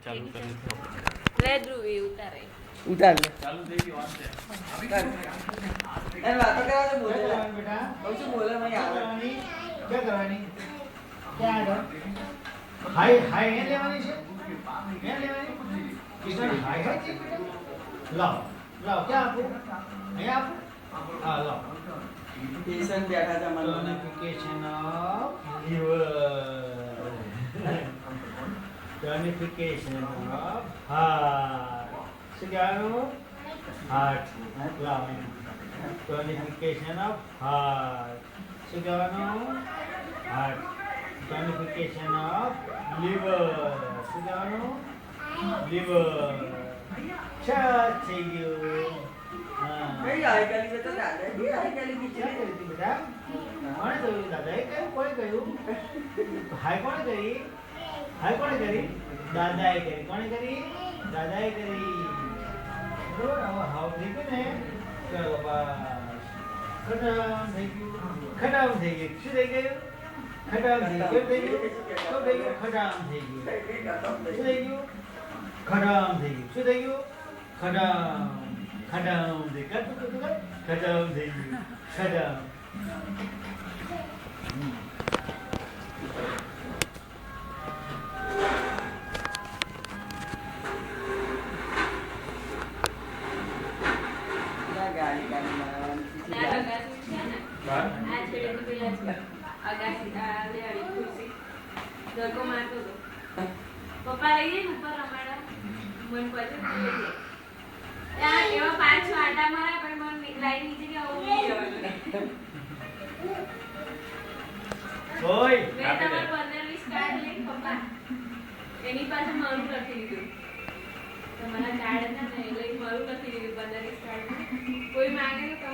ચાલુ કરી દો. લે ધ્રુવી ઉતારે ઉતાર લે ચાલુ થઈ ગયું વાત છે. એ વાતો કરવા તો બોલે કરવાની બેટા બહુ શું બોલે મને આવે क्या करवानी क्या આગળ હાય હાય એ લેવાની છે એ લેવાની કિશન હાય હાય છે બેટા લાવ લાવ ક્યાં આપું અહીંયા આપું હા લાવ પેશન્ટ બેઠા છે મને ટોનિફિકેશન ઓફ લીવર ટોનિફિકેશન ઓફ હાર્ટ શું કહેવાનું હાર્ટ લાવ ટોનિફિકેશન ઓફ હાર્ટ શું કહેવાનું હાર્ટ ટોનિફિકેશન ઓફ લીવર શું કહેવાનું લીવર છ થઈ ગયું હા કઈ આઈ કાલી તો દાદા કી આઈ કાલી क्या બીચે करी थी बेटा कौन करी दादाए करी कोई करू हाय कौन करी हाय कौन करी दादाए करी कौन करी दादाए करी बरोबर હવે હાવ થઈ ગયું ને ચાલો બસ ખતમ થઈ ગયું ખતમ થઈ ગયું શું થઈ ગયું ખતમ થઈ ગયું કેમ થઈ ગયું શું થઈ ગયું ખતમ થઈ ગયું શું થઈ ગયું ખતમ થઈ ગયું શું થઈ ગયું ખતમ ખતમ થઈ ગયું ખતમ થઈ ગયું ખતમ ગાડી કાલી મારવાની તારા અગાસી છે ને બાર? આ છેડેથી પેલા છે અગાસી આ લેવાડી ખુરશી ધક્કો મારતો હતો પપ્પા લઈ જાય ને ઉપર રમાડા મન પછી લઈ જાય ત્યાં એવા 5-6 આટા મારા પણ મન લાઈ નીચે કે ઊંઘી જવાનું ઓય મેં તમારે 15-20 કાર્ડ લઈ પપ્પા એની પાસે મારું લખી દીધું તમારા કાર્ડ હતા ને એટલે મારું લખી દીધું 15-20 કાર્ડ કોઈ માંગે તો